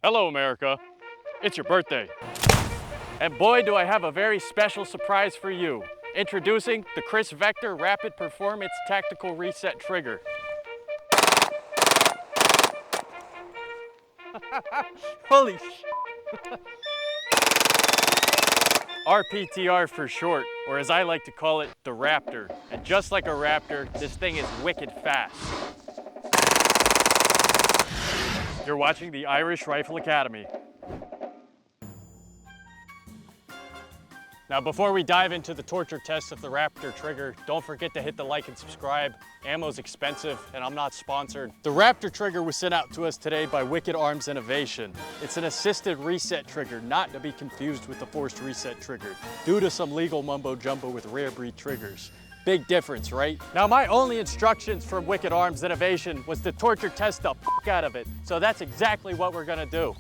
Hello, America. It's your birthday. And boy, do I have a very special surprise for you. Introducing the Kriss Vector Rapid Performance Tactical Reset Trigger. Holy sh**. RPTR for short, or as I like to call it, the Raptor. And just like a Raptor, this thing is wicked fast. You're watching the Irish Rifle Academy. Now, before we dive into the torture test of the Raptor trigger, don't forget to hit the like and subscribe. Ammo's expensive, and I'm not sponsored. The Raptor trigger was sent out to us today by Wicked Arms Innovation. It's an assisted reset trigger, not to be confused with the forced reset trigger, due to some legal mumbo jumbo with rare breed triggers. Big difference, right? Now, my only instructions from Wicked Arms Innovation was to torture test the fuck out of it. So that's exactly what we're gonna do.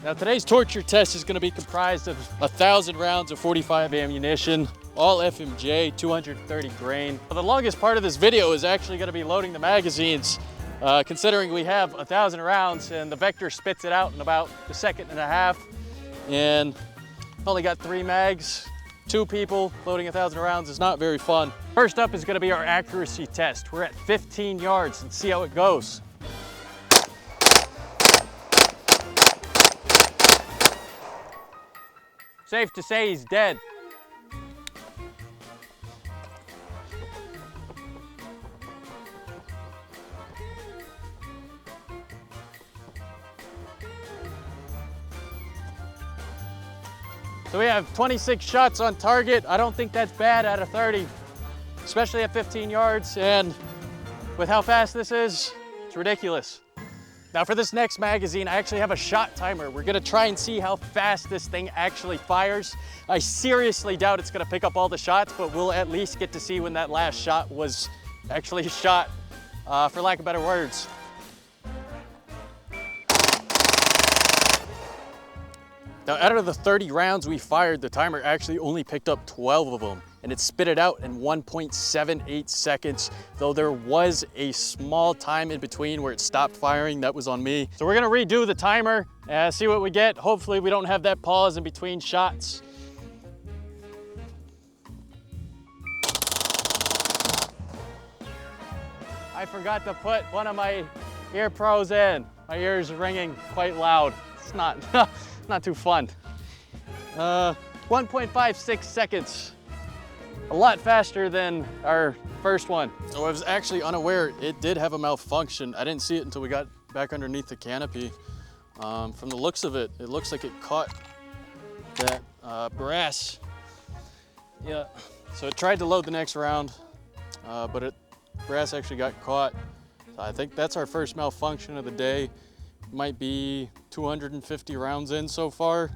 Now, today's torture test is going to be comprised of 1,000 rounds of .45 ammunition, all FMJ, 230 grain. The longest part of this video is actually going to be loading the magazines, considering we have 1,000 rounds and the Vector spits it out in about a second and a half. And only got 3 mags. 2 people loading 1,000 rounds is not very fun. First up is going to be our accuracy test. We're at 15 yards and see how it goes. Safe to say he's dead. So we have 26 shots on target. I don't think that's bad out of 30, especially at 15 yards. And with how fast this is, it's ridiculous. Now for this next magazine, I actually have a shot timer. We're gonna try and see how fast this thing actually fires. I seriously doubt it's gonna pick up all the shots, but we'll at least get to see when that last shot was actually shot, for lack of better words. Now, out of the 30 rounds we fired, the timer actually only picked up 12 of them, and it spit it out in 1.78 seconds, though there was a small time in between where it stopped firing. That was on me. So we're gonna redo the timer, see what we get. Hopefully we don't have that pause in between shots. I forgot to put one of my ear pros in. My ears are ringing quite loud. It's not, not too fun. 1.56 seconds. A lot faster than our first one. So I was actually unaware it did have a malfunction. I didn't see it until we got back underneath the canopy. From the looks of it, it looks like it caught that brass. Yeah, so it tried to load the next round, but brass actually got caught. So I think that's our first malfunction of the day. Might be 250 rounds in so far.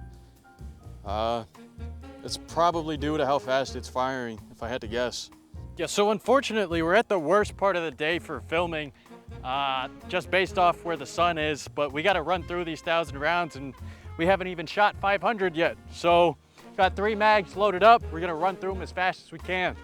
It's probably due to how fast it's firing, if I had to guess. Yeah, so unfortunately, we're at the worst part of the day for filming, just based off where the sun is, but we gotta run through these 1,000 rounds and we haven't even shot 500 yet. So, got 3 mags loaded up. We're gonna run through them as fast as we can.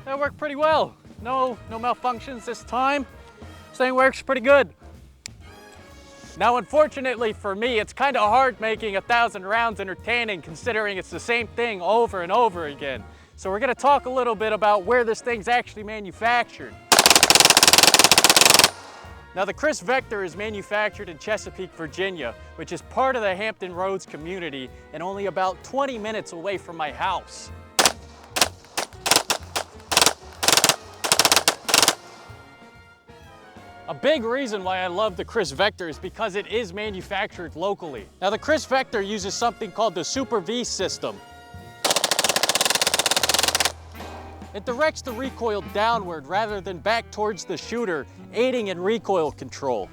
That worked pretty well. No malfunctions this time. This thing works pretty good. Now, unfortunately for me, it's kind of hard making 1,000 rounds entertaining considering it's the same thing over and over again. So we're gonna talk a little bit about where this thing's actually manufactured. Now, the Kriss Vector is manufactured in Chesapeake, Virginia, which is part of the Hampton Roads community and only about 20 minutes away from my house. A big reason why I love the Kriss Vector is because it is manufactured locally. Now, the Kriss Vector uses something called the Super V system. It directs the recoil downward rather than back towards the shooter, aiding in recoil control.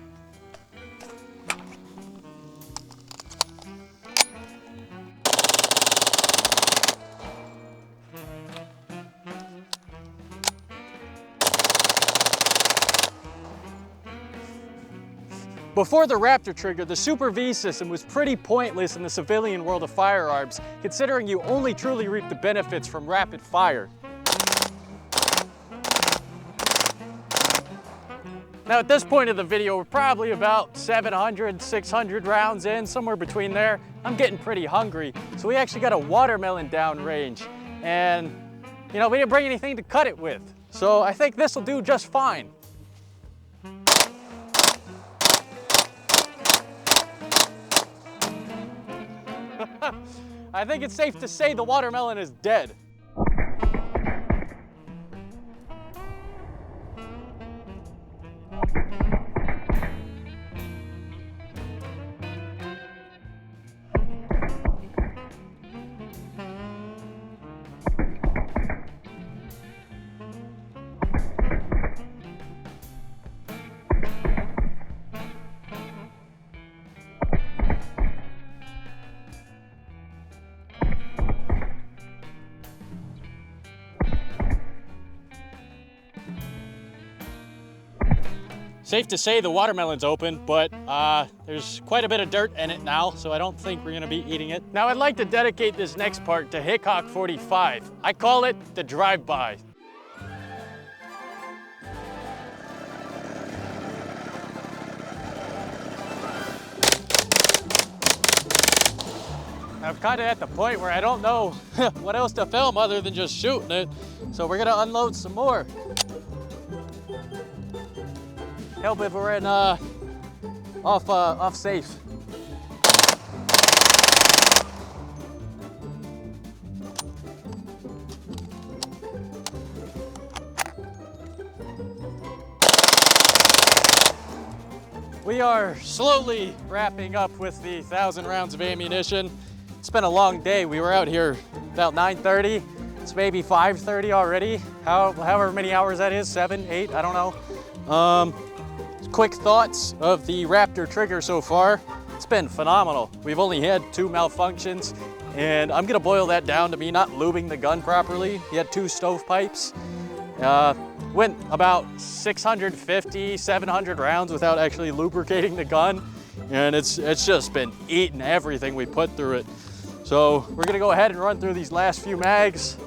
Before the Raptor trigger, the Super V system was pretty pointless in the civilian world of firearms, considering you only truly reap the benefits from rapid fire. Now at this point of the video, we're probably about 700, 600 rounds in, somewhere between there. I'm getting pretty hungry, so we actually got a watermelon downrange, and you know, we didn't bring anything to cut it with. So I think this will do just fine. I think it's safe to say the watermelon is dead. Safe to say the watermelon's open, but there's quite a bit of dirt in it now, so I don't think we're gonna be eating it. Now I'd like to dedicate this next part to Hickok 45. I call it the drive-by. I'm kind of at the point where I don't know what else to film other than just shooting it, so we're gonna unload some more. Help if we're in off safe. We are slowly wrapping up with the 1,000 rounds of ammunition. It's been a long day. We were out here about 9:30. It's maybe 5:30 already. However many hours that is, 7, 8, I don't know. Quick thoughts of the Raptor trigger so far. It's been phenomenal. We've only had 2 malfunctions, and I'm gonna boil that down to me not lubing the gun properly. He had 2 stovepipes. Went about 650, 700 rounds without actually lubricating the gun, and it's just been eating everything we put through it. So we're gonna go ahead and run through these last few mags.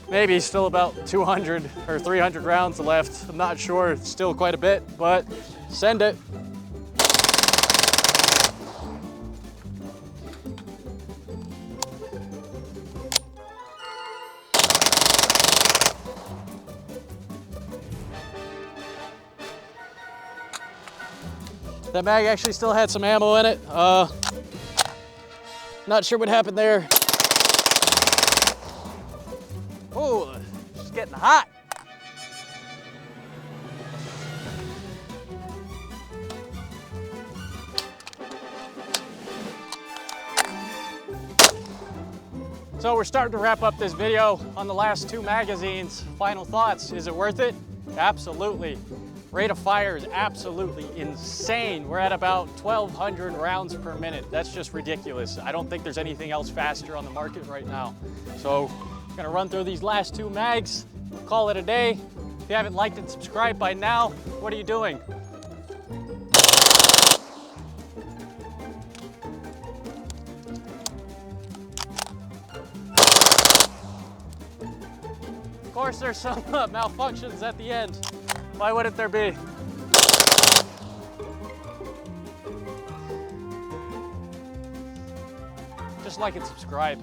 Maybe still about 200 or 300 rounds left. I'm not sure, it's still quite a bit, but send it. That mag actually still had some ammo in it. Not sure what happened there. Oh, it's getting hot. So we're starting to wrap up this video on the last 2 magazines. Final thoughts, is it worth it? Absolutely. Rate of fire is absolutely insane. We're at about 1,200 rounds per minute. That's just ridiculous. I don't think there's anything else faster on the market right now. So I'm gonna run through these last 2 mags, call it a day. If you haven't liked and subscribed by now, what are you doing? Of course, there's some malfunctions at the end. Why wouldn't there be? Just like and subscribe.